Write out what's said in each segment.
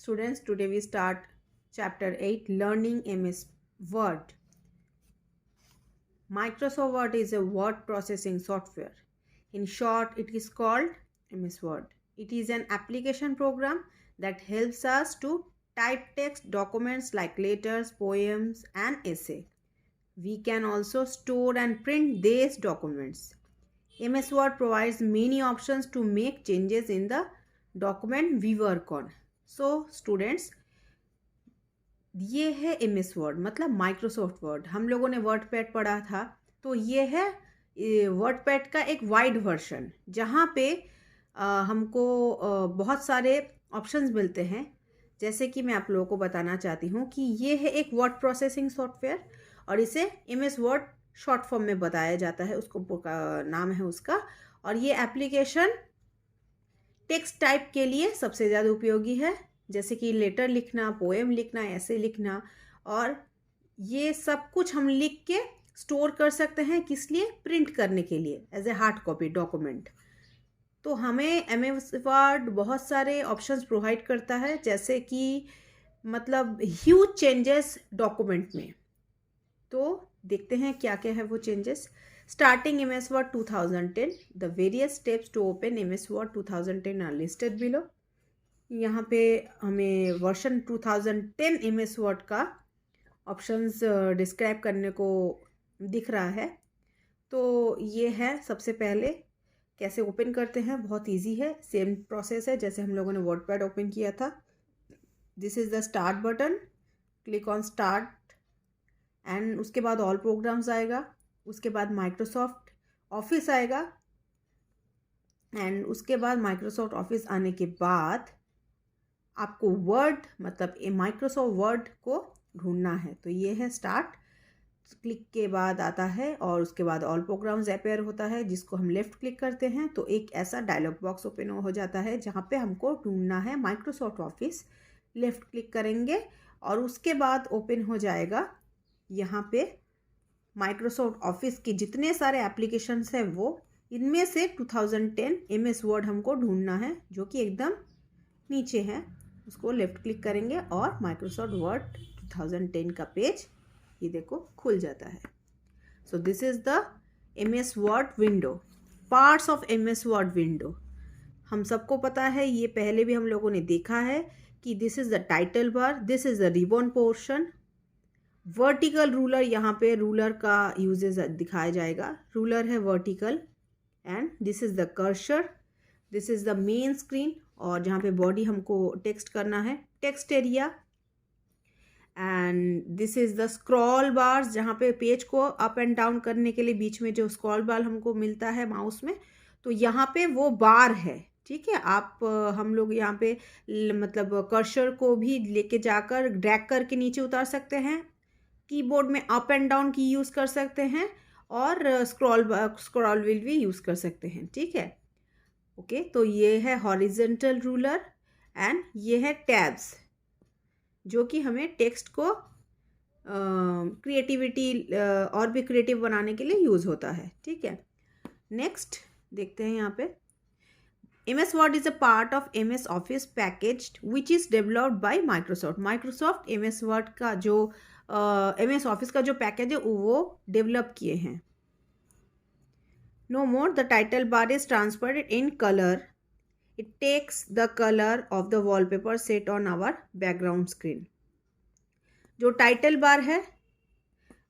Students, today we start chapter 8, Learning MS Word. Microsoft Word is a word processing software. In short, it is called MS Word. It is an application program that helps us to type text documents like letters, poems, and essay. We can also store and print these documents. MS Word provides many options to make changes in the document we work on. So, students, ये है MS word मतलब Microsoft word. हम लोगों ने word pad पढ़ा था, तो ये है वर्ड पैड का एक वाइड वर्जन जहाँ पे हमको बहुत सारे ऑप्शंस मिलते हैं. जैसे कि मैं आप लोगों को बताना चाहती हूँ कि ये है एक वर्ड प्रोसेसिंग सॉफ्टवेयर और इसे MS वर्ड शॉर्ट फॉर्म में बताया जाता है, उसको नाम है उसका. और ये एप्लीकेशन टेक्स्ट टाइप के लिए सबसे ज़्यादा उपयोगी है, जैसे कि लेटर लिखना, पोएम लिखना, ऐसे लिखना, और ये सब कुछ हम लिख के स्टोर कर सकते हैं. किस लिए? प्रिंट करने के लिए, as a hard copy document. तो हमें MS वर्ड बहुत सारे ऑप्शंस प्रोवाइड करता है, जैसे कि मतलब ह्यूज चेंजेस डॉक्यूमेंट में. तो देखते हैं क्या क्या है वो changes. Starting MS Word 2010, the various steps to open MS Word 2010 are listed below. यहाँ पे हमें वर्जन 2010 MS Word का ऑप्शंस डिस्क्राइब करने को दिख रहा है. तो ये है सबसे पहले कैसे ओपन करते हैं. बहुत इजी है, सेम प्रोसेस है जैसे हम लोगों ने वर्ड पैड ओपन किया था. This is the start button. Click on start and उसके बाद ऑल प्रोग्राम्स आएगा. उसके बाद माइक्रोसॉफ्ट ऑफिस आएगा एंड उसके बाद माइक्रोसॉफ्ट ऑफिस आने के बाद आपको वर्ड मतलब माइक्रोसॉफ्ट वर्ड को ढूंढना है. तो ये है स्टार्ट. क्लिक के बाद आता है और उसके बाद ऑल प्रोग्राम्स अपेयर होता है, जिसको हम लेफ़्ट क्लिक करते हैं तो एक ऐसा डायलॉग बॉक्स ओपन हो जाता है जहाँ पे हमको ढूंढना है माइक्रोसॉफ्ट ऑफिस. लेफ़्ट क्लिक करेंगे और उसके बाद ओपन हो जाएगा यहाँ पे माइक्रोसॉफ्ट ऑफिस के जितने सारे एप्लीकेशंस हैं वो, इनमें से 2010 MS वर्ड हमको ढूंढना है जो कि एकदम नीचे है. उसको लेफ़्ट क्लिक करेंगे और माइक्रोसॉफ्ट वर्ड 2010 का पेज ये देखो खुल जाता है. So this is the MS word window. Parts of MS word window हम सबको पता है, ये पहले भी हम लोगों ने देखा है कि this is the title bar, this is the ribbon portion. Vertical ruler, यहाँ पे रूलर का यूजेस दिखाया जाएगा. रूलर है vertical. And this is the cursor. This is the main screen, और जहाँ पे बॉडी हमको टेक्स्ट करना है, text area. And this is the scroll bars, जहाँ पे पेज को अप एंड डाउन करने के लिए बीच में जो स्क्रॉल बार हमको मिलता है माउस में, तो यहाँ पे वो बार है. ठीक है, आप हम लोग यहाँ पे मतलब कर्सर को भी लेके जाकर ड्रैग करके नीचे उतार सकते हैं. कीबोर्ड में अप एंड डाउन की यूज़ कर सकते हैं और स्क्रॉल व्हील भी यूज़ कर सकते हैं. ठीक है, ओके. तो ये है हॉरिजॉन्टल रूलर एंड ये है टैब्स, जो कि हमें टेक्स्ट को क्रिएटिविटी और भी क्रिएटिव बनाने के लिए यूज़ होता है. ठीक है, नेक्स्ट देखते हैं यहाँ पे. MS Word is a part of MS Office package which is developed by Microsoft. Microsoft MS Word का जो MS Office का जो पैकेज है वो डेवलप किए हैं. No more, the title bar is transferred in color. It takes the color of the wallpaper set on our background screen. जो title bar है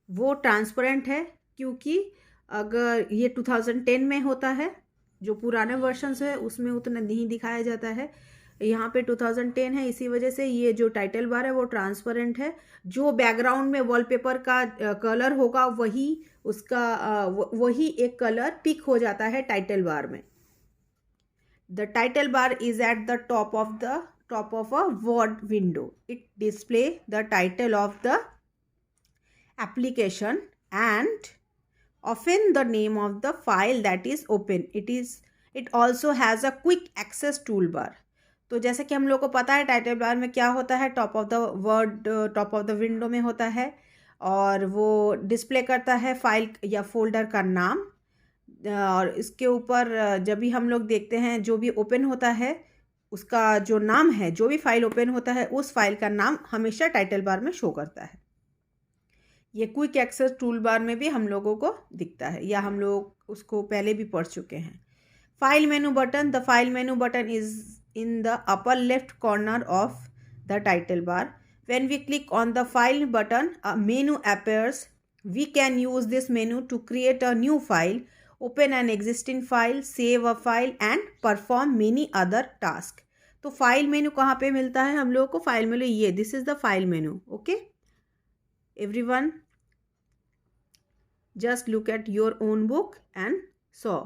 वो ट्रांसपेरेंट है, क्योंकि अगर ये 2010 में होता है, जो पुराने वर्जन्स है उसमें उतना नहीं दिखाया जाता है. यहाँ पे 2010 है, इसी वजह से ये जो टाइटल बार है वो ट्रांसपेरेंट है. जो बैकग्राउंड में वॉलपेपर का कलर होगा वही उसका वही एक कलर पिक हो जाता है टाइटल बार में. The title bar is eight the top of a word window. It display the title of the application and often the name of the file that is open. It also has a quick access toolbar. तो जैसे कि हम लोग को पता है title bar में क्या होता है, टॉप ऑफ द विंडो में होता है और वो डिस्प्ले करता है फाइल या फोल्डर का नाम. और इसके ऊपर जब भी हम लोग देखते हैं जो भी ओपन होता है उसका जो नाम है, जो भी फाइल ओपन होता है उस फाइल का नाम हमेशा टाइटल बार में शो करता है। ये क्विक एक्सेस टूल बार में भी हम लोगों को दिखता है, या हम लोग उसको पहले भी पढ़ चुके हैं। File menu button, the file menu button is in the upper left corner of the title bar. When we click on the file button, a menu appears. We can use this menu to create a new file, open an existing file, save a file and perform many other tasks. तो file menu कहाँ पे मिलता है हम लोगों को? File menu ये, this is the file menu. Okay everyone, just look at your own book and saw.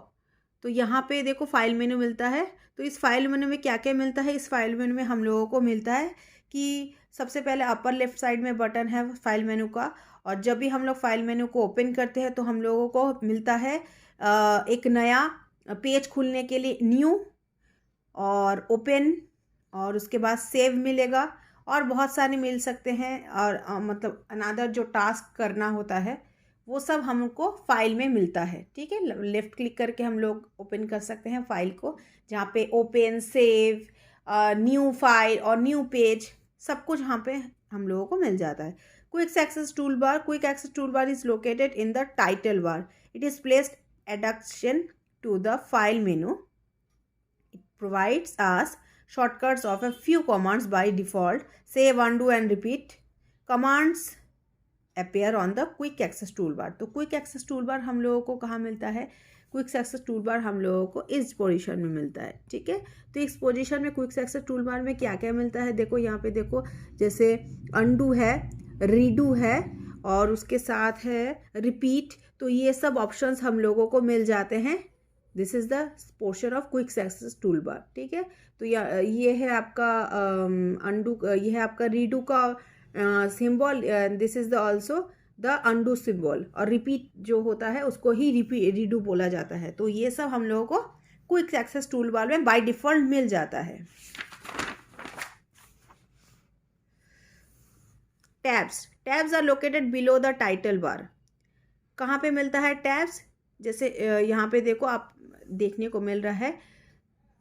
तो यहाँ पे देखो फाइल मेनू मिलता है। तो इस फाइल मेनू में क्या क्या मिलता है? इस फाइल मेनू में हम लोगों को मिलता है कि सबसे पहले अपर लेफ्ट साइड में बटन है फाइल मेनू का, और जब भी हम लोग फाइल मेनू को ओपन करते हैं तो हम लोगों को मिलता है एक नया पेज खुलने के लिए न्यू और ओपन, और उसके बाद सेव मिलेगा, और बहुत सारे मिल सकते हैं। और मतलब अनदर जो टास्क करना होता है वो सब हमको फाइल में मिलता है। ठीक है, लेफ़्ट क्लिक करके हम लोग ओपन कर सकते हैं फाइल को, जहाँ पे ओपन, सेव, न्यू फाइल और न्यू पेज सब कुछ यहाँ पे हम लोगों को मिल जाता है। Quick access tool bar, quick access tool bar is located in the title bar. It is placed adjacent to the file menu. It provides us shortcuts of a few commands by default. Save, undo and repeat commands appear on the quick access toolbar. तो quick access toolbar हम लोगों को कहाँ मिलता है? Quick access tool बार हम लोगों को इस पोजीशन में मिलता है. ठीक है, तो इस पोजीशन में क्विक एक्सेस टूल बार में क्या क्या मिलता है? देखो यहाँ पे देखो, जैसे अनडू है, रीडू है और उसके साथ है रिपीट. तो ये सब ऑप्शंस हम लोगों को मिल जाते हैं. This is the portion of quick access tool bar. ठीक है, तो ये है आपका अनडू, ये है आपका रीडू का symbol. This is the also the undo symbol, और रिपीट जो होता है उसको ही रीडू बोला जाता है. तो ये सब हम लोगों को क्विक एक्सेस टूल बार में बाय डिफॉल्ट मिल जाता है. Tabs are located below the title bar. कहाँ पे मिलता है टैब्स? जैसे यहाँ पे देखो, आप देखने को मिल रहा है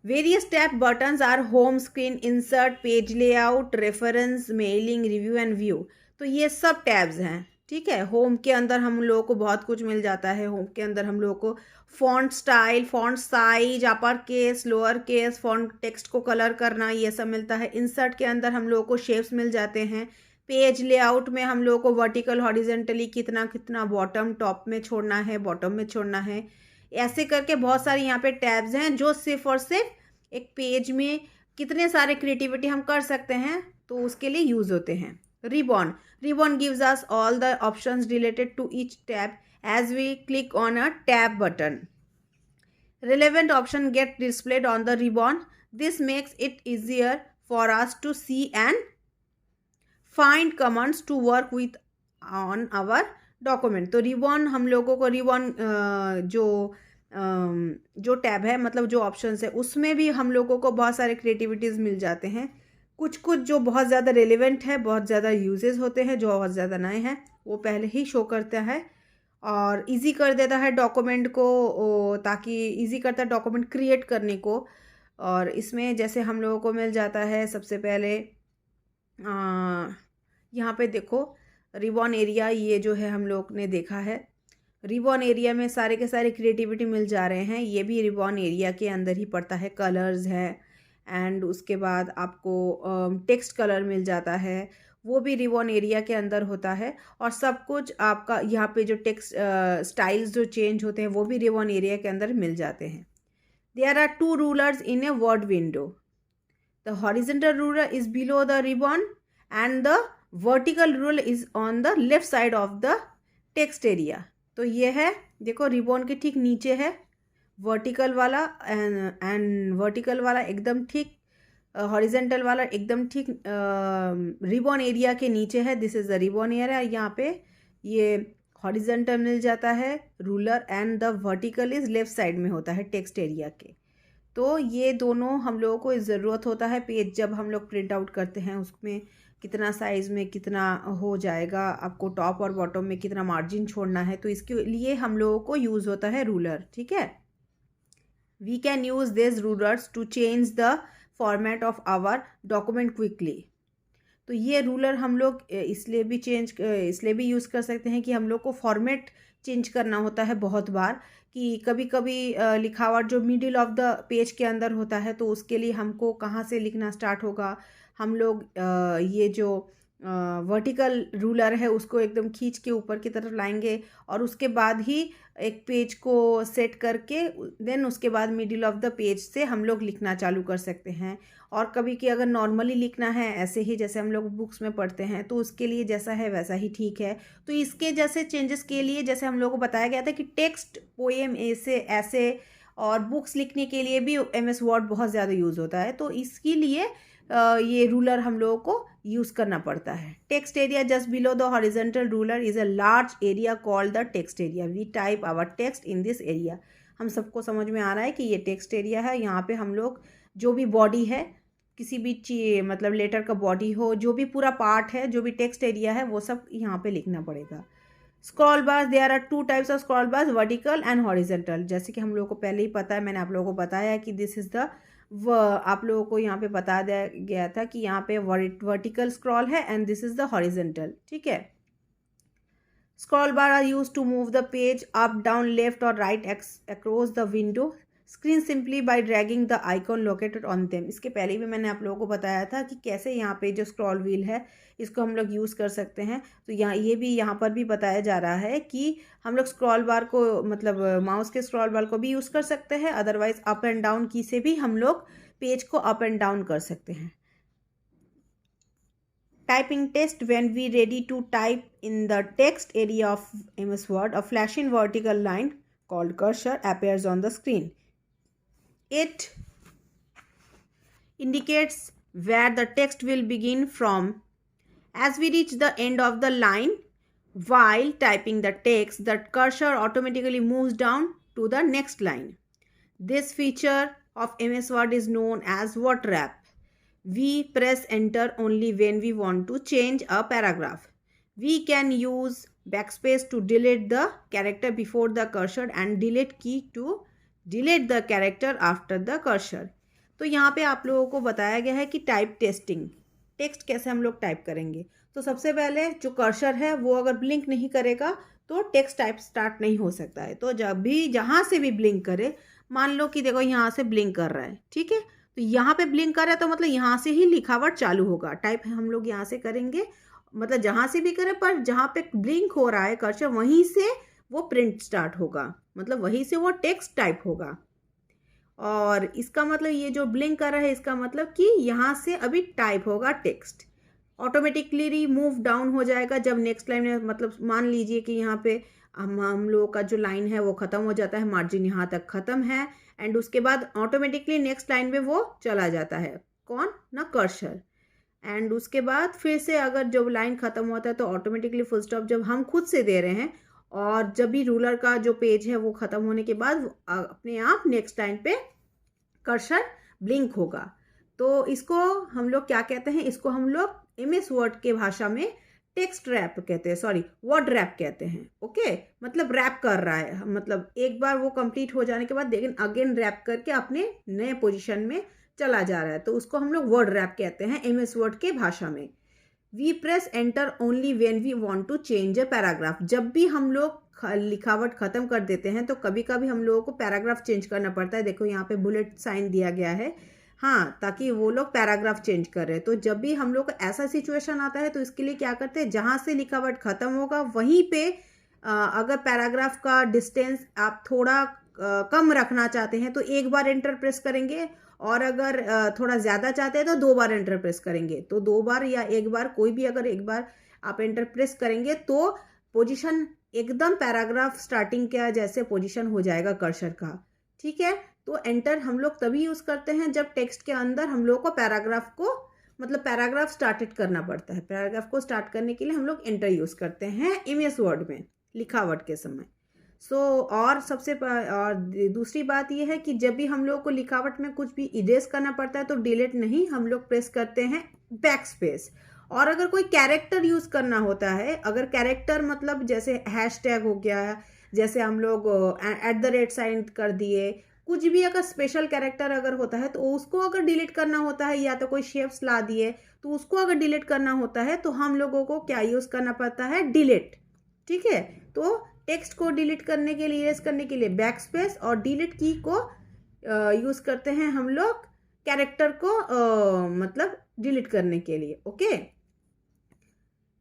various tab buttons are home screen, insert, page layout, reference, mailing, review and view. तो ये सब टैब्स हैं. ठीक है, होम के अंदर हम लोगों को बहुत कुछ मिल जाता है. होम के अंदर हम लोगों को font style, font size, upper case, lower case, font text को कलर करना, ये सब मिलता है. इंसर्ट के अंदर हम लोगों को शेप्स मिल जाते हैं. पेज लेआउट में हम लोगों को वर्टिकल, हॉरिजेंटली कितना कितना बॉटम टॉप में छोड़ना है, बॉटम में छोड़ना है, ऐसे करके बहुत सारे यहाँ पे टैब्स हैं जो सिर्फ और सिर्फ एक पेज में कितने सारे क्रिएटिविटी हम कर सकते हैं तो उसके लिए यूज़ होते हैं. Ribbon gives us all the options related to each tab as we click on a tab button. Relevant option get displayed on the ribbon. This makes it easier for us to see and find commands to work with on our document. तो ribbon हम लोगों को ribbon जो tab है, मतलब जो options है, उसमें भी हम लोगों को बहुत सारे क्रिएटिविटीज़ मिल जाते हैं. कुछ जो बहुत ज़्यादा रेलेवेंट है, बहुत ज़्यादा यूजेस होते हैं, जो बहुत ज़्यादा नए हैं, वो पहले ही शो करता है और इजी कर देता है डॉक्यूमेंट को, ताकि इजी करता है डॉक्यूमेंट क्रिएट करने को. और इसमें जैसे हम लोगों को मिल जाता है सबसे पहले यहाँ पे देखो रिबॉन एरिया, ये जो है हम लोग ने देखा है. रिबॉन एरिया में सारे के सारे क्रिएटिविटी मिल जा रहे हैं. ये भी रिबॉन एरिया के अंदर ही पड़ता है. कलर्स है एंड उसके बाद आपको टेक्स्ट कलर मिल जाता है, वो भी रिबॉन एरिया के अंदर होता है. और सब कुछ आपका यहाँ पे जो टेक्स्ट स्टाइल्स जो चेंज होते हैं वो भी रिबॉन एरिया के अंदर मिल जाते हैं. There are 2 rulers in a word window. The horizontal ruler is below the ribbon and the vertical ruler is on the left side of the text area. तो ये है, देखो रिबॉन के ठीक नीचे है वर्टिकल वाला, एंड वर्टिकल वाला एकदम ठीक, हॉरिजेंटल वाला एकदम ठीक रिबॉन एरिया के नीचे है. This is the ribbon area. यहाँ पे ये हॉरिजेंटल मिल जाता है ruler, and the vertical is left side में होता है टेक्स्ट एरिया के. तो ये दोनों हम लोगों को ज़रूरत होता है. पेज जब हम लोग प्रिंट आउट करते हैं उसमें कितना साइज़ में कितना हो जाएगा, आपको टॉप और बॉटम में कितना मार्जिन छोड़ना है, तो इसके लिए हम लोगों को यूज़ होता है रूलर. ठीक है, we can use these rulers to change the format of our document quickly. तो ये रूलर हम लोग इसलिए भी यूज़ कर सकते हैं कि हम लोग को फॉर्मेट चेंज करना होता है बहुत बार, कि कभी कभी लिखावट जो मिडिल ऑफ द पेज के अंदर होता है, तो उसके लिए हमको कहाँ से लिखना स्टार्ट होगा, हम लोग ये जो वर्टिकल रूलर है उसको एकदम खींच के ऊपर की तरफ लाएंगे और उसके बाद ही एक पेज को सेट करके देन उसके बाद मिडिल ऑफ द पेज से हम लोग लिखना चालू कर सकते हैं। और कभी कि अगर नॉर्मली लिखना है ऐसे ही जैसे हम लोग बुक्स में पढ़ते हैं, तो उसके लिए जैसा है वैसा ही ठीक है। तो इसके जैसे चेंजेस के लिए जैसे हम लोग को बताया गया था कि टेक्स्ट पोएम ऐसे और बुक्स लिखने के लिए भी MS वर्ड बहुत ज़्यादा यूज़ होता है, तो इसके लिए ये रूलर हम लोगों को यूज़ करना पड़ता है। Text area just below the horizontal ruler is a large area called the text area. We type our text in this area. हम सबको समझ में आ रहा है कि ये टेक्स्ट एरिया है। यहाँ पे हम लोग जो भी बॉडी है, किसी भी मतलब लेटर का बॉडी हो, जो भी पूरा पार्ट है, जो भी टेक्स्ट एरिया है, वो सब यहाँ पे लिखना पड़ेगा। Scroll bars, there are 2 types of scroll bars, vertical and horizontal. जैसे कि हम लोगों को पहले ही पता है, मैंने आप लोगों को बताया है कि दिस इज़ द आप लोगों को यहाँ पे बता दिया गया था कि यहाँ पे वर्टिकल स्क्रॉल है and this is the horizontal. ठीक है। Scroll bar are used to move the page up down left और right across the window screen simply by dragging the icon located on them. इसके पहले भी मैंने आप लोगों को बताया था कि कैसे यहाँ पे जो स्क्रॉल व्हील है इसको हम लोग यूज़ कर सकते हैं। तो यहाँ पर भी बताया जा रहा है कि हम लोग स्क्रॉल बार को मतलब माउस के स्क्रॉल बार को भी यूज़ कर सकते हैं, अदरवाइज अप एंड डाउन की से भी हम लोग पेज को अप एंड डाउन कर सकते हैं। Typing test. When we ready to type in the text area of MS Word, a flashing vertical line called cursor appears on the screen. It indicates where the text will begin from. As we reach the end of the line, while typing the text, the cursor automatically moves down to the next line. This feature of MS Word is known as word wrap. We press enter only when we want to change a paragraph. We can use backspace to delete the character before the cursor and delete key to delete the character after the cursor. तो यहाँ पे आप लोगों को बताया गया है कि टाइप टेस्टिंग, टेक्स्ट कैसे हम लोग टाइप करेंगे। तो सबसे पहले जो कर्सर है वो अगर ब्लिंक नहीं करेगा तो टेक्स्ट टाइप स्टार्ट नहीं हो सकता है। तो जब भी जहाँ से भी ब्लिंक करे, मान लो कि देखो यहाँ से ब्लिंक कर रहा है, ठीक है, तो यहाँ पे ब्लिंक कर रहा है तो मतलब यहाँ से ही लिखावट चालू होगा। टाइप हम लोग यहाँ से करेंगे, मतलब जहाँ से भी करें, पर जहाँ पे ब्लिंक हो रहा है कर्सर वहीं से वो प्रिंट स्टार्ट होगा, मतलब वहीं से वो टेक्स्ट टाइप होगा। और इसका मतलब ये जो ब्लिंक कर रहा है इसका मतलब कि यहाँ से अभी टाइप होगा टेक्स्ट, ऑटोमेटिकली मूव डाउन हो जाएगा जब नेक्स्ट लाइन में, मतलब मान लीजिए कि यहाँ पे हम लोग का जो लाइन है वो ख़त्म हो जाता है, मार्जिन यहाँ तक ख़त्म है, एंड उसके बाद ऑटोमेटिकली नेक्स्ट लाइन में वो चला जाता है, कौन ना कर्सर। एंड उसके बाद फिर से अगर जब लाइन ख़त्म होता है तो ऑटोमेटिकली फुल स्टॉप जब हम खुद से दे रहे हैं, और जब भी रूलर का जो पेज है वो ख़त्म होने के बाद अपने आप नेक्स्ट लाइन पे कर्सर ब्लिंक होगा। तो इसको हम लोग क्या कहते हैं, इसको हम लोग MS वर्ड के भाषा में टेक्स्ट रैप कहते हैं, सॉरी वर्ड रैप कहते हैं। ओके, मतलब रैप कर रहा है, मतलब एक बार वो कंप्लीट हो जाने के बाद लेकिन अगेन रैप करके अपने नए पोजीशन में चला जा रहा है, तो उसको हम लोग वर्ड रैप कहते हैं MS वर्ड के भाषा में। We press enter only when we want to change a paragraph. जब भी हम लोग लिखावट ख़त्म कर देते हैं तो कभी कभी हम लोगों को पैराग्राफ चेंज करना पड़ता है। देखो यहाँ पे बुलेट साइन दिया गया है, हाँ, ताकि वो लोग पैराग्राफ चेंज कर रहे हैं। तो जब भी हम लोग को ऐसा सिचुएशन आता है तो इसके लिए क्या करते हैं, जहाँ से लिखावट ख़त्म होगा वहीं पे अगर पैराग्राफ का डिस्टेंस आप थोड़ा कम रखना चाहते हैं तो एक बार एंटर प्रेस करेंगे, और अगर थोड़ा ज़्यादा चाहते हैं तो 2 बार एंटर प्रेस करेंगे। तो 2 बार या 1 बार, कोई भी अगर 1 बार आप एंटर प्रेस करेंगे तो पोजीशन एकदम पैराग्राफ स्टार्टिंग का जैसे पोजीशन हो जाएगा कर्सर का, ठीक है। तो एंटर हम लोग तभी यूज़ करते हैं जब टेक्स्ट के अंदर हम लोग को पैराग्राफ को, मतलब पैराग्राफ स्टार्टेड करना पड़ता है। पैराग्राफ को स्टार्ट करने के लिए हम लोग एंटर यूज़ करते हैं MS वर्ड में लिखावट के समय। और दूसरी बात यह है कि जब भी हम लोग को लिखावट में कुछ भी इरेज करना पड़ता है तो डिलीट नहीं, हम लोग प्रेस करते हैं बैक स्पेस। और अगर कोई कैरेक्टर यूज़ करना होता है, अगर कैरेक्टर मतलब जैसे हैशटैग हो गया, जैसे हम लोग @ साइन कर दिए, कुछ भी अगर स्पेशल कैरेक्टर अगर होता है तो उसको अगर डिलीट करना होता है, या तो कोई शेप्स ला दिए तो उसको अगर डिलीट करना होता है तो हम लोगों को क्या यूज़ करना पड़ता है, डिलीट। ठीक है, तो टेक्स्ट को डिलीट करने के लिए, इरेज करने के लिए बैक स्पेस और डिलीट की को यूज़ करते हैं हम लोग कैरेक्टर को मतलब डिलीट करने के लिए। Okay,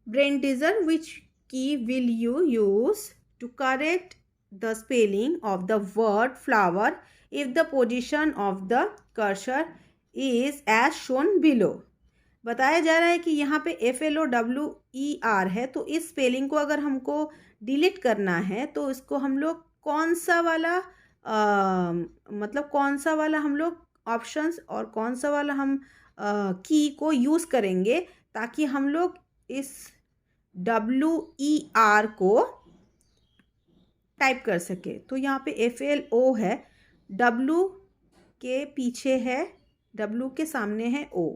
brain teaser, which key will you use to correct the spelling of the word flower if the position of the cursor is as shown below? बताया जा रहा है कि यहाँ पे FLOWER है, तो इस स्पेलिंग को अगर हमको डिलीट करना है तो इसको हम लोग कौन सा वाला मतलब कौन सा वाला हम लोग ऑप्शंस और कौन सा वाला हम की को यूज़ करेंगे ताकि हम लोग इस WER को टाइप कर सके। तो यहाँ पे FLO है, W के पीछे है, W के सामने है O,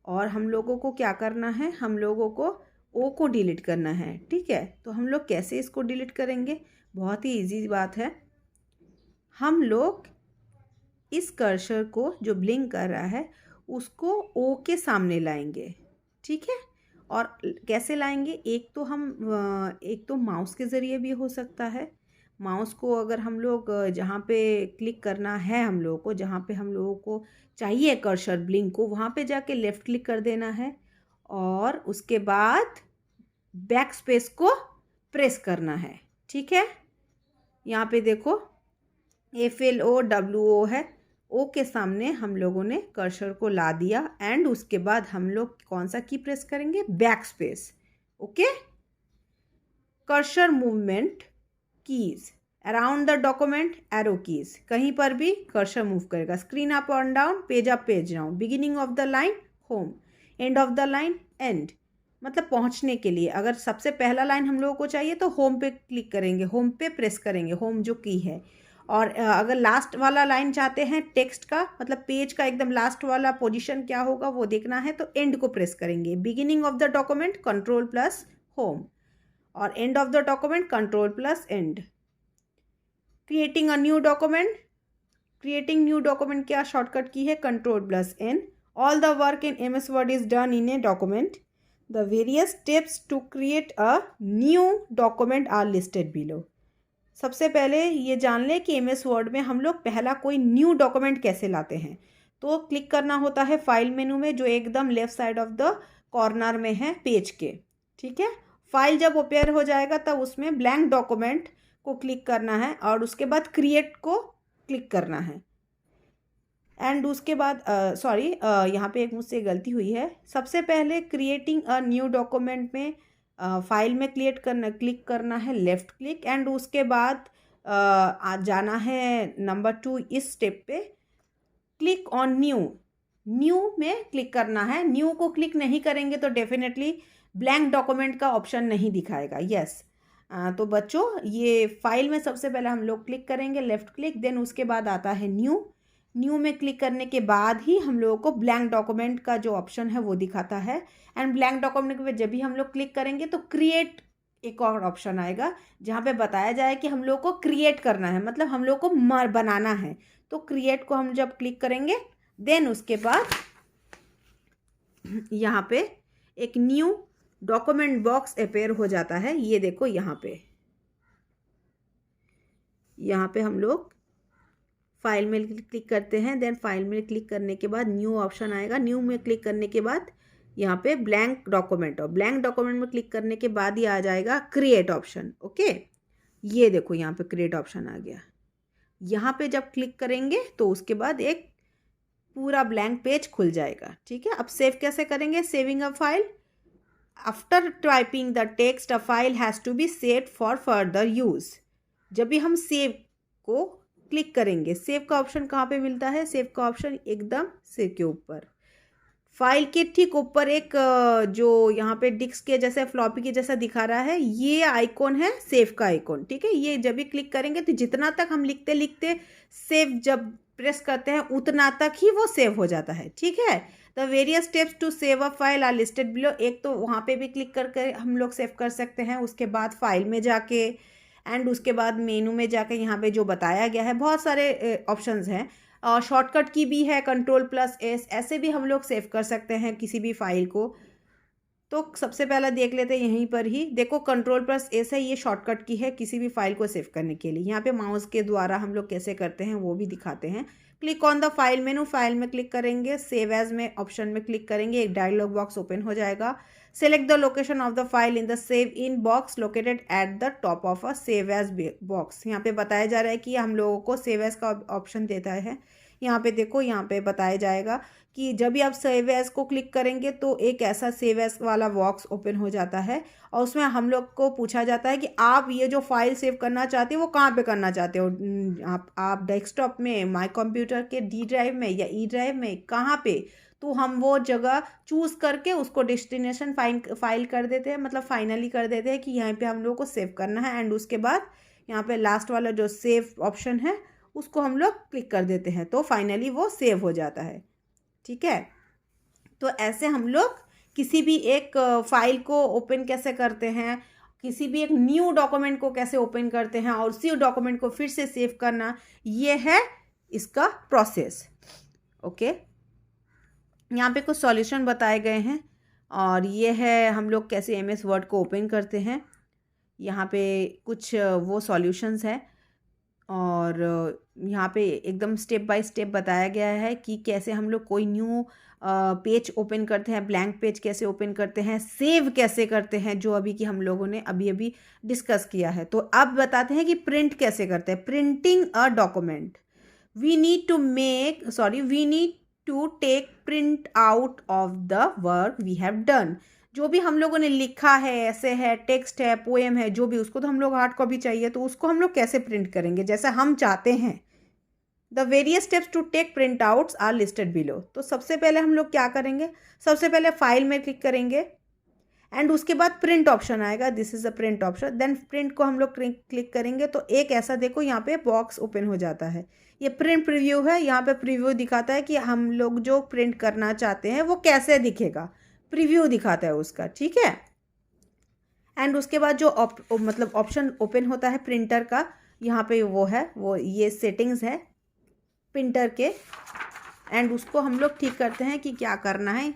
और हम लोगों को क्या करना है, हम लोगों को O को डिलीट करना है। ठीक है, तो हम लोग कैसे इसको डिलीट करेंगे, बहुत ही इजी बात है। हम लोग इस कर्सर को जो ब्लिंक कर रहा है उसको O के सामने लाएंगे। ठीक है, और कैसे लाएंगे, एक तो माउस के ज़रिए भी हो सकता है। माउस को अगर हम लोग जहाँ पे क्लिक करना है, हम लोगों को जहाँ पे हम लोगों को चाहिए कर्सर ब्लिंक को, वहाँ पे जाके लेफ़्ट क्लिक कर देना है और उसके बाद बैक स्पेस को प्रेस करना है। ठीक है, यहाँ पे देखो FLOWO है, O के सामने हम लोगों ने कर्सर को ला दिया एंड उसके बाद हम लोग कौन सा की प्रेस करेंगे, back space. Okay, cursor movement keys around the document, arrow keys, कहीं पर भी कर्सर मूव करेगा। स्क्रीन अप और down, page up page down, beginning of the line home, and of the line and, मतलब पहुंचने के लिए अगर सबसे पहला लाइन हम लोगों को चाहिए तो होम पे क्लिक करेंगे, होम पे प्रेस करेंगे, होम जो की है। और अगर लास्ट वाला लाइन चाहते हैं टेक्स्ट का, मतलब पेज का एकदम लास्ट वाला पोजीशन क्या होगा वो देखना है, तो एंड को प्रेस करेंगे। Beginning of the document control plus home, और end of the document control plus end. Creating a new document, creating new document क्या शॉर्टकट की है, control plus N. All the work in MS Word is done in a document, the various steps to create a new document are listed below. सबसे पहले ये जान लें कि MS Word में हम लोग पहला कोई न्यू डॉक्यूमेंट कैसे लाते हैं। तो क्लिक करना होता है फाइल मेनू में, जो एकदम left side of the corner में है पेज के। ठीक है, फाइल जब ओपेयर हो जाएगा तब उसमें ब्लैंक डॉक्यूमेंट को क्लिक करना है और उसके बाद क्रिएट को क्लिक करना है। एंड उसके बाद यहाँ पे एक मुझसे गलती हुई है, सबसे पहले क्रिएटिंग अ न्यू डॉक्यूमेंट में फाइल में क्लिक करना है लेफ़्ट क्लिक, एंड उसके बाद जाना है नंबर 2 इस स्टेप पे, क्लिक ऑन न्यू में क्लिक करना है। न्यू को क्लिक नहीं करेंगे तो डेफिनेटली ब्लैंक डॉक्यूमेंट का ऑप्शन नहीं दिखाएगा। यस, तो बच्चों ये फाइल में सबसे पहले हम लोग क्लिक करेंगे लेफ़्ट क्लिक, देन उसके बाद आता है न्यू में क्लिक करने के बाद ही हम लोगों को ब्लैंक डॉक्यूमेंट का जो ऑप्शन है वो दिखाता है। एंड ब्लैंक डॉक्यूमेंट पे जब भी हम लोग क्लिक करेंगे तो क्रिएट एक और ऑप्शन आएगा जहाँ पे बताया जाए कि हम लोग को क्रिएट करना है, मतलब हम लोग को बनाना है। तो क्रिएट को हम जब क्लिक करेंगे देन उसके बाद यहाँ पे एक न्यू डॉक्यूमेंट बॉक्स अपेयर हो जाता है। ये देखो यहाँ पे हम लोग फाइल में क्लिक करते हैं, देन फाइल में क्लिक करने के बाद न्यू ऑप्शन आएगा। न्यू में क्लिक करने के बाद यहाँ पे ब्लैंक डॉक्यूमेंट, और ब्लैंक डॉक्यूमेंट में क्लिक करने के बाद ही आ जाएगा क्रिएट ऑप्शन। ओके, ये देखो यहाँ पे क्रिएट ऑप्शन आ गया। यहाँ पे जब क्लिक करेंगे तो उसके बाद एक पूरा ब्लैंक पेज खुल जाएगा। ठीक है, अब सेव कैसे करेंगे, saving a file, after typing the text a file has to be saved for further use. जब भी हम सेव को क्लिक करेंगे, सेव का ऑप्शन कहाँ पे मिलता है, सेव का ऑप्शन एकदम सिर के ऊपर, फाइल के ठीक ऊपर एक जो यहाँ पे डिस्क के जैसे फ्लॉपी के जैसा दिखा रहा है, ये आइकॉन है सेव का आइकॉन। ठीक है, ये जब भी क्लिक करेंगे तो जितना तक हम लिखते लिखते सेव जब प्रेस करते हैं उतना तक ही वो सेव हो जाता है। ठीक है, the various steps to save a file are listed below. एक तो वहाँ पे भी क्लिक करके हम लोग सेव कर सकते हैं, उसके बाद फाइल में जाके एंड उसके बाद मेनू में जाकर यहाँ पे जो बताया गया है बहुत सारे ऑप्शंस हैं। शॉर्टकट की भी है, Ctrl+S, ऐसे भी हम लोग सेव कर सकते हैं किसी भी फाइल को। तो सबसे पहला देख लेते हैं यहीं पर ही। देखो Ctrl+S है, ये शॉर्टकट की है किसी भी फाइल को सेव करने के लिए। यहाँ पे माउस के द्वारा हम लोग कैसे करते हैं वो भी दिखाते हैं। Click on the file menu, file में क्लिक करेंगे, सेव एज में ऑप्शन में क्लिक करेंगे, एक डायलॉग बॉक्स ओपन हो जाएगा। Select the location of the file in the save in box located at the top of a save as box. यहाँ पे बताया जा रहा है कि हम लोगों को सेव एज का ऑप्शन देता है। यहाँ पे देखो, यहाँ पे बताया जाएगा कि जब भी आप सेव एज को क्लिक करेंगे तो एक ऐसा सेव एज वाला बॉक्स ओपन हो जाता है और उसमें हम लोग को पूछा जाता है कि आप ये जो फाइल सेव करना चाहते हो वो कहाँ पे करना चाहते हो। आप डेस्कटॉप में, माई कंप्यूटर के डी ड्राइव में या ई ड्राइव में, कहाँ पे। तो हम वो जगह चूज़ करके उसको डेस्टिनेशन फाइल कर देते हैं, मतलब फाइनली कर देते हैं कि यहाँ पे हम लोग को सेव करना है। एंड उसके बाद यहाँ पे लास्ट वाला जो सेव ऑप्शन है उसको हम लोग क्लिक कर देते हैं तो फाइनली वो सेव हो जाता है। ठीक है, तो ऐसे हम लोग किसी भी एक फाइल को ओपन कैसे करते हैं, किसी भी एक न्यू डॉक्यूमेंट को कैसे ओपन करते हैं और उसी डॉक्यूमेंट को फिर से सेव करना, ये है इसका प्रोसेस। ओके, यहाँ पे कुछ सॉल्यूशन बताए गए हैं और ये है हम लोग कैसे एमएस वर्ड को ओपन करते हैं। यहाँ पे कुछ वो सॉल्यूशंस हैं और यहाँ पे एकदम स्टेप बाय स्टेप बताया गया है कि कैसे हम लोग कोई न्यू पेज ओपन करते हैं, ब्लैंक पेज कैसे ओपन करते हैं, सेव कैसे करते हैं, जो अभी की हम लोगों ने अभी डिस्कस किया है। तो अब बताते हैं कि प्रिंट कैसे करते हैं। Printing a document, we need to take print out of the work we have done. जो भी हम लोगों ने लिखा है, ऐसे है, टेक्स्ट है, पोएम है, जो भी, उसको तो हम लोग हार्ड कॉपी चाहिए, तो उसको हम लोग कैसे प्रिंट करेंगे जैसा हम चाहते हैं। The various steps to take print outs are listed below. तो सबसे पहले हम लोग क्या करेंगे, सबसे पहले फाइल में क्लिक करेंगे एंड उसके बाद प्रिंट ऑप्शन आएगा, this is the print option. Then print को हम लोग क्लिक करेंगे तो एक ऐसा देखो यहाँ पे बॉक्स ओपन हो जाता है। ये प्रिंट प्रीव्यू है, यहाँ पे प्रीव्यू दिखाता है कि हम लोग जो प्रिंट करना चाहते हैं वो कैसे दिखेगा, प्रीव्यू दिखाता है उसका। ठीक है, एंड उसके बाद जो मतलब ऑप्शन ओपन होता है प्रिंटर का, यहाँ पे वो है, वो ये सेटिंग्स है प्रिंटर के, एंड उसको हम लोग ठीक करते हैं कि क्या करना है।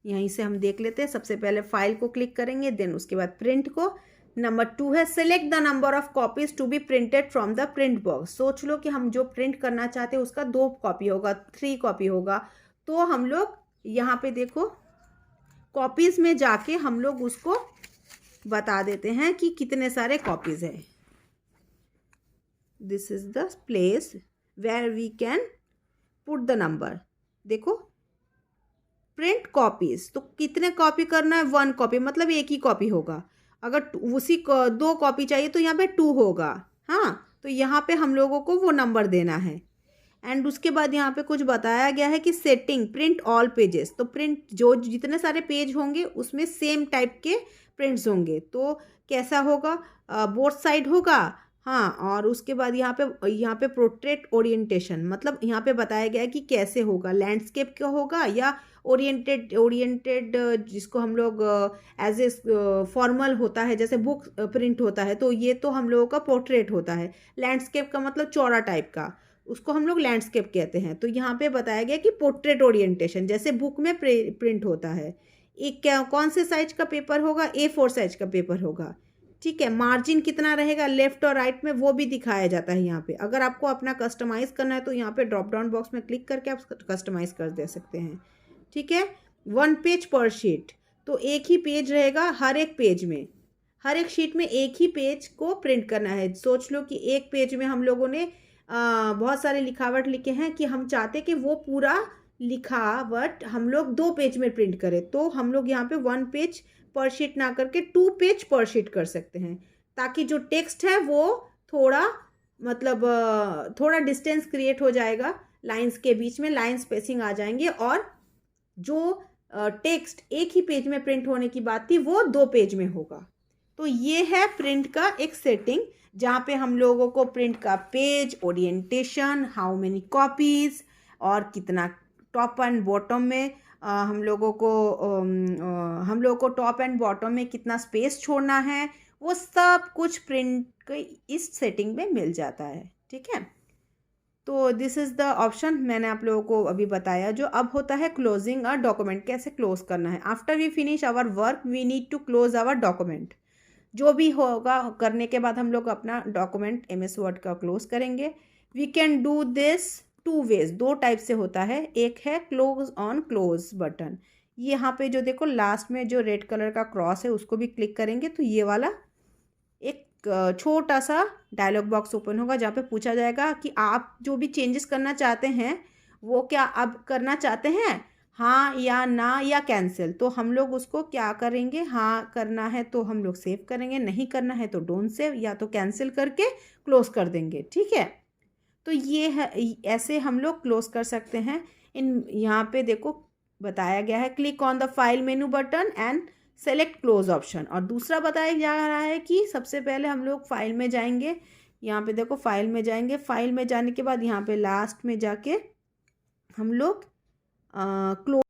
यहीं से हम देख लेते हैं। सबसे पहले फाइल को क्लिक करेंगे, देन उसके बाद प्रिंट को। नंबर 2 है select the number of copies to be printed from the print box. सोच लो कि हम जो प्रिंट करना चाहते हैं उसका 2 कॉपी होगा, 3 कॉपी होगा, तो हम लोग यहाँ पे देखो कॉपीज में जाके हम लोग उसको बता देते हैं कि कितने सारे कॉपीज है। This is the place where we can put the number. देखो प्रिंट कॉपीज, तो कितने कॉपी करना है, 1 कॉपी, मतलब एक ही कॉपी होगा। अगर उसी 2 कॉपी चाहिए तो यहाँ पे 2 होगा। हाँ, तो यहाँ पे हम लोगों को वो नंबर देना है। एंड उसके बाद यहाँ पे कुछ बताया गया है कि सेटिंग प्रिंट ऑल पेजेस। तो प्रिंट जो जितने सारे पेज होंगे उसमें सेम टाइप के प्रिंट्स होंगे, तो कैसा होगा, बोथ साइड होगा। हाँ, और उसके बाद यहाँ पे पोर्ट्रेट ओरिएंटेशन, मतलब यहाँ पे बताया गया है कि कैसे होगा, लैंडस्केप का होगा या ओरिएंटेड जिसको हम लोग एज ए फॉर्मल होता है, जैसे बुक प्रिंट होता है, तो ये तो हम लोगों का पोर्ट्रेट होता है। लैंडस्केप का मतलब चौड़ा टाइप का, उसको हम लोग लैंडस्केप कहते हैं। तो यहाँ पे बताया गया कि पोर्ट्रेट ओरिएंटेशन जैसे बुक में प्रिंट होता है। एक कौन से साइज का पेपर होगा, A4 साइज का पेपर होगा। ठीक है, मार्जिन कितना रहेगा लेफ्ट और राइट में, वो भी दिखाया जाता है यहाँ पे। अगर आपको अपना कस्टमाइज़ करना है तो यहाँ पे ड्रॉप डाउन बॉक्स में क्लिक करके आप कस्टमाइज़ कर दे सकते हैं। ठीक है, 1 पेज पर शीट, तो एक ही पेज रहेगा हर एक पेज में, हर एक शीट में एक ही पेज को प्रिंट करना है। सोच लो कि एक पेज में हम लोगों ने बहुत सारे लिखावट लिखे हैं कि हम चाहते कि वो पूरा लिखावट हम लोग 2 पेज में प्रिंट करें, तो हम लोग यहाँ पे 1 पेज पर शीट ना करके 2 पेज पर शीट कर सकते हैं, ताकि जो टेक्स्ट है वो थोड़ा मतलब थोड़ा डिस्टेंस क्रिएट हो जाएगा, लाइंस के बीच में लाइन स्पेसिंग आ जाएंगे, और जो टेक्स्ट एक ही पेज में प्रिंट होने की बात थी वो 2 पेज में होगा। तो ये है प्रिंट का एक सेटिंग, जहाँ पे हम लोगों को प्रिंट का page, orientation, how many copies, और कितना टॉप एंड बॉटम में हम लोगों को टॉप एंड बॉटम में कितना स्पेस छोड़ना है, वो सब कुछ प्रिंट इस सेटिंग में मिल जाता है। ठीक है, तो दिस इज़ द ऑप्शन मैंने आप लोगों को अभी बताया। जो अब होता है क्लोजिंग अ डॉक्यूमेंट, कैसे क्लोज करना है। After we finish our work we need to close our document. जो भी होगा करने के बाद हम लोग अपना डॉक्यूमेंट एमएस वर्ड का क्लोज करेंगे। We can do this two ways, दो टाइप से होता है। एक है क्लोज ऑन क्लोज बटन, ये यहाँ पे जो देखो लास्ट में जो रेड कलर का क्रॉस है उसको भी क्लिक करेंगे तो ये वाला एक छोटा सा डायलॉग बॉक्स ओपन होगा जहाँ पे पूछा जाएगा कि आप जो भी चेंजेस करना चाहते हैं वो क्या अब करना चाहते हैं, हाँ या ना या कैंसिल। तो हम लोग उसको क्या करेंगे, हाँ करना है तो हम लोग सेव करेंगे, नहीं करना है तो डोंट सेव, या तो कैंसिल करके क्लोज कर देंगे। ठीक है, तो ये है, ऐसे हम लोग क्लोज कर सकते हैं। इन यहाँ पे देखो बताया गया है click on the file menu button and select close option. और दूसरा बताया जा रहा है कि सबसे पहले हम लोग फाइल में जाएंगे। यहाँ पे देखो फाइल में जाएंगे, फाइल में जाने के बाद यहाँ पे लास्ट में जाके हम लोग क्लोज